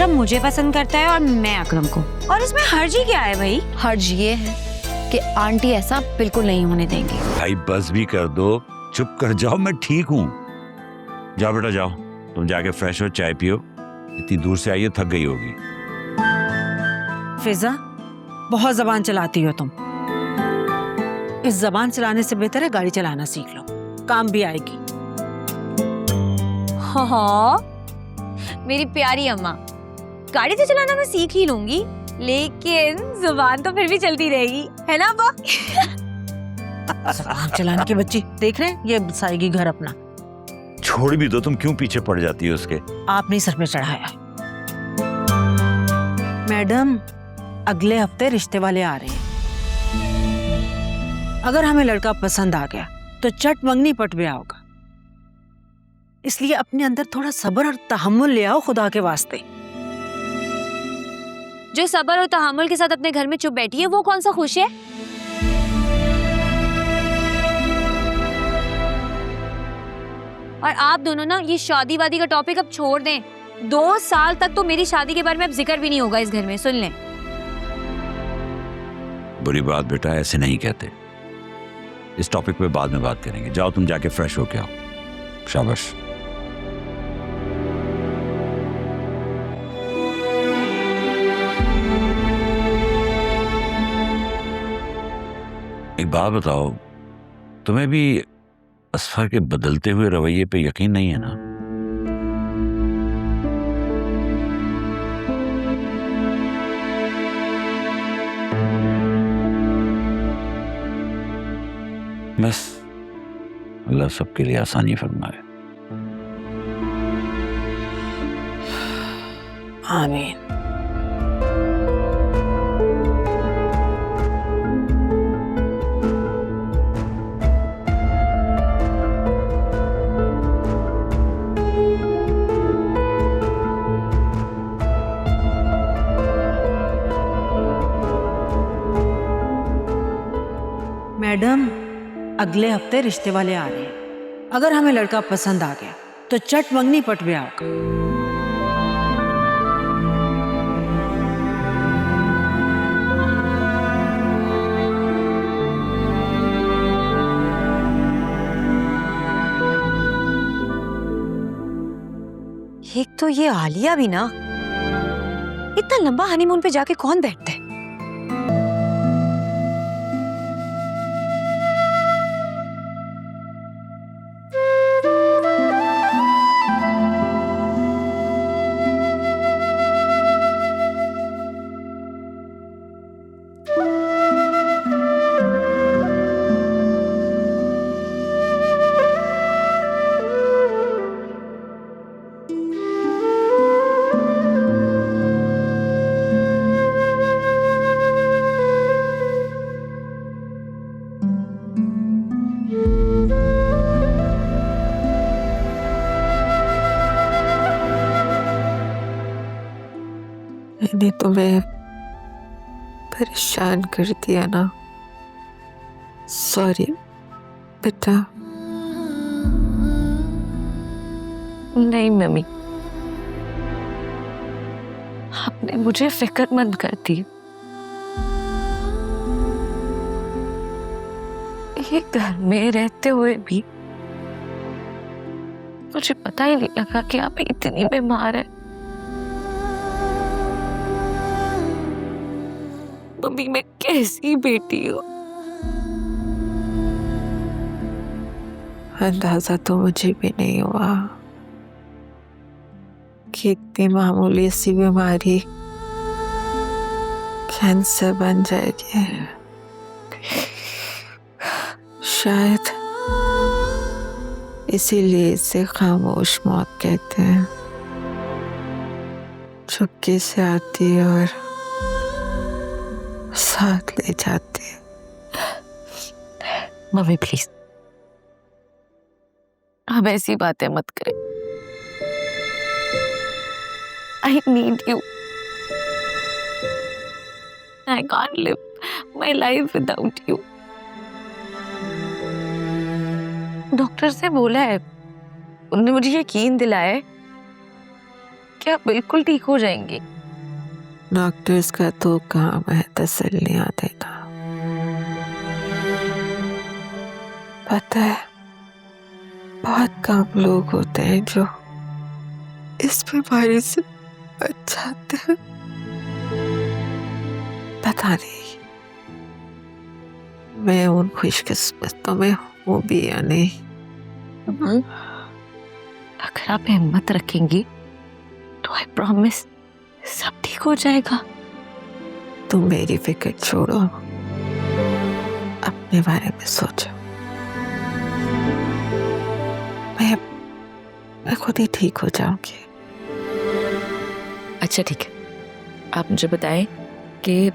अकरम मुझे पसंद करता है और मैं अकरम को, और इसमें हर्ज ही क्या है भाई? हर्ज ये है कि आंटी ऐसा बिल्कुल नहीं होने देंगी। भाई बस भी कर दो, चुप कर जाओ, मैं ठीक हूँ। जाओ बेटा जाओ, तुम जाके फ्रेश हो, चाय पियो, इतनी दूर से आई है, थक गई होगी। फिजा, बहुत जबान चलाती हो तुम। इस जबान चलाने से बेहतर है गाड़ी चलाना सीख लो, काम भी आएगी। हाँ मेरी प्यारी अम्मा, गाड़ी तो चलाना मैं सीख ही लूंगी, लेकिन जुबान तो फिर भी चलती रहेगी, है ना अब्बा? जबान चलाने की बच्ची देख रहे हैं, ये बसाएगी घर अपना। छोड़ भी दो, तुम क्यों पीछे पड़ जाती हो उसके? आपने सर पे चढ़ाया। मैडम, अगले हफ्ते रिश्ते वाले आ रहे हैं। अगर हमें लड़का पसंद आ गया तो चट मंगनी पट ब्याह होगा, इसलिए अपने अंदर थोड़ा सब्र और तहम्मुल ले आओ खुदा के वास्ते। जो सब्र और तहम्मुल के साथ अपने घर में चुप बैठी है वो कौन सा खुश है? और आप दोनों ना ये शादी वादी का टॉपिक अब छोड़ दें। 2 साल तक तो मेरी शादी के बारे में अब जिक्र भी नहीं होगा इस घर में, सुन लें। बुरी बात बेटा, ऐसे नहीं कहते। इस टॉपिक पे बाद में बात करेंगे। जाओ तुम जाके फ्रेश होके आओ। शाबाश। एक बात बताओ, तुम्हें भी असफर के बदलते हुए रवैये पे यकीन नहीं है ना? बस अल्लाह सबके लिए आसानी फरमाए। आमीन। मैडम, अगले हफ्ते रिश्ते वाले आ रहे हैं। अगर हमें लड़का पसंद आ गया तो चट मंगनी पट ब्याह होगा। एक तो ये आलिया भी ना, इतना लंबा हनीमून पे जाके कौन बैठता है? मैंने तुम्हें परेशान कर दिया ना, सॉरी बेटा। नहीं मम्मी, आपने मुझे फिक्रमंद कर दी। ये घर में रहते हुए भी मुझे पता ही नहीं लगा कि आप इतनी बीमार है। मम्मी, मैं कैसी बेटी हूँ। अंदाजा तो मुझे भी नहीं हुआ कि इतनी मामूली सी बीमारी कैंसर बन जाएगी। शायद इसीलिए इसे खामोश मौत कहते हैं। चुपके से आती है और साथ ले जाती है। मम्मी प्लीज, अब ऐसी बातें मत करें। I need you. I can't live my life without you. Doctor से बोला है, उन्होंने मुझे यकीन दिलाया है क्या बिल्कुल ठीक हो जाएंगी? डॉक्टर्स का तो काम है तसल्लियां देना। पता है, बहुत कम लोग होते हैं जो इस बीमारी से बच जाते हैं। पता नहीं मैं उन खुशकिस्मतों में हूँ भी या नहीं। अगर आप हिम्मत रखेंगी तो आई प्रॉमिस सब ठीक हो जाएगा। तुम मेरी फिक्र छोड़ो, अपने बारे में सोचो। मैं खुद ही ठीक हो जाऊंगी। अच्छा ठीक है, आप मुझे बताएं कि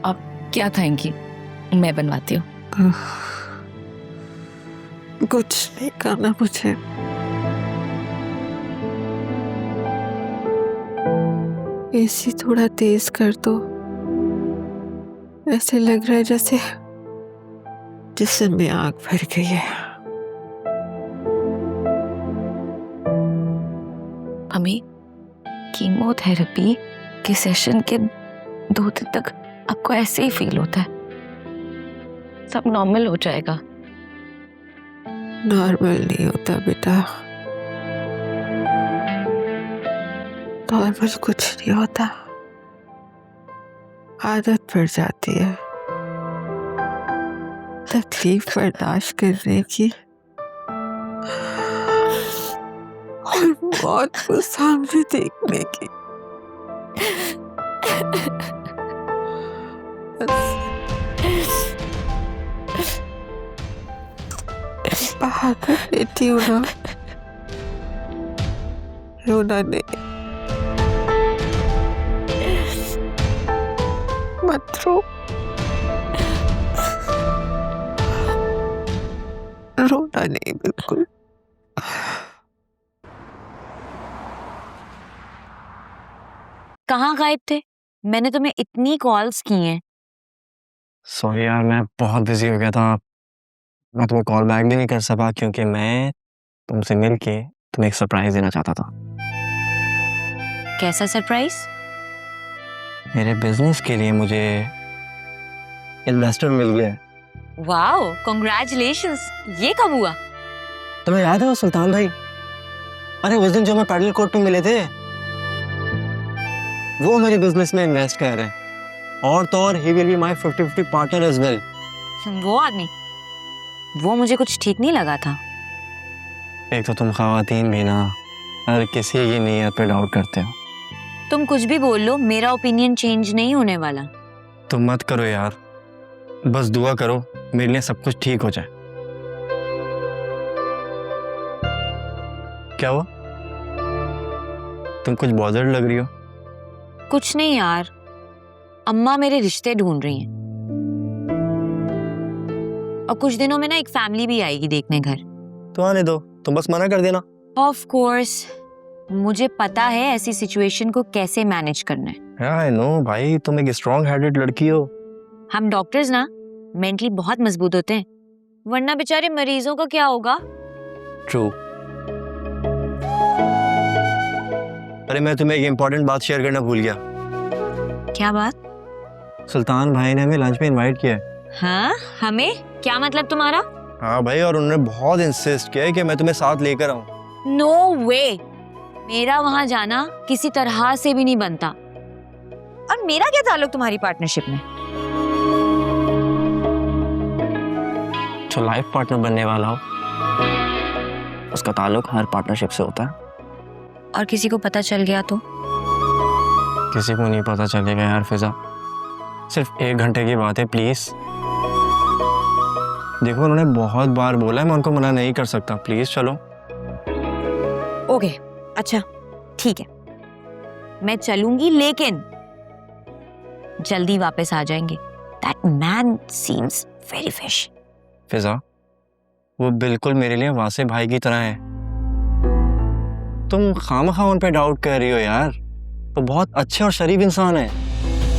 आप क्या खाएंगी, मैं बनवाती हूँ। कुछ नहीं करना मुझे। एसी थोड़ा तेज कर दो, ऐसे लग रहा है जैसे जिसम में आग भर गई है। अम्मी, कीमोथेरेपी के सेशन के 2 दिन तक आपको ऐसे ही फील होता है, सब नॉर्मल हो जाएगा। नॉर्मल नहीं होता बेटा, नॉर्मल कुछ नहीं होता, आदत पड़ जाती है तकलीफ बर्दाश्त करने की और मौत को सामने देखने की। बहादुर बेटी हो ना, रोना नहीं, मत रो, रोना नहीं बिल्कुल। कहाँ गायब थे? मैंने तुम्हें इतनी कॉल्स की हैं। सॉरी यार, मैं बहुत बिजी हो गया था। मैं तुम्हें कॉल बैक भी नहीं कर सका क्योंकि मैं तुमसे मिल के तुम्हें एक सरप्राइज देना चाहता था। कैसा सरप्राइज? मेरे बिजनेस के लिए मुझे इन्वेस्टर मिल गया है। Wow, congratulations. ये कब हुआ? तुम्हें याद है वो सुल्तान भाई? अरे उस दिन जो मैं पैडल कोर्ट पे मिले थे, वो मेरे बिजनेस में इन्वेस्ट कर रहे हैं। और तो और ही will be my 50-50 partner as well. वो आदमी, वो मुझे कुछ ठीक नहीं लगा था। एक तो तुम खवातीन भी ना हर किसी की नीयत पे डाउट करते हो। तुम कुछ भी बोल लो, मेरा ओपिनियन चेंज नहीं होने वाला। तुम मत करो यार, बस दुआ करो मेरे लिए सब कुछ ठीक हो जाए। क्या हुआ? तुम कुछ बॉदर्ड लग रही हो। कुछ नहीं यार, अम्मा मेरे रिश्ते ढूंढ रही हैं और कुछ दिनों में ना एक फैमिली भी आएगी देखने घर। तो आने दो, तुम बस मना कर देना। ऑफ कोर्स, मुझे पता है ऐसी सिचुएशन को कैसे मैनेज करना है। आई नो भाई, तुम एक स्ट्रॉन्ग हेडेड लड़की हो। हम डॉक्टर्स ना मेंटली बहुत मजबूत होते हैं, वरना बेचारे मरीजों का क्या होगा। ट्रू। अरे मैं तुम्हें एक इम्पोर्टेंट बात शेयर करना भूल गया। क्या बात? सुल्तान भाई ने हमें लंच पे इनवाइट किया है। हाँ, हमें? क्या मतलब तुम्हारा? हाँ भाई, और उन्होंने बहुत इंसिस्ट किया है कि मैं तुम्हें साथ लेकर आऊं। नो वे, मेरा वहां जाना किसी तरह से भी नहीं बनता। और मेरा क्या ताल्लुक तुम्हारी पार्टनरशिप में? जो लाइफ पार्टनर बनने वाला हो उसका ताल्लुक हर पार्टनरशिप से होता है। और किसी को पता चल गया तो? किसी को नहीं पता चलेगा यार फिजा, सिर्फ 1 घंटे की बात है प्लीज। देखो उन्होंने बहुत बार बोला है, मैं उनको मना नहीं कर सकता। प्लीज चलो। ओके, अच्छा ठीक है, मैं चलूंगी, लेकिन जल्दी वापस आ जाएंगे। That man seems very fish. Fiza, वो बिल्कुल मेरे लिए वासे भाई की तरह है। तुम खामखा उन पे डाउट कर रही हो यार, वो बहुत अच्छे और शरीफ इंसान है।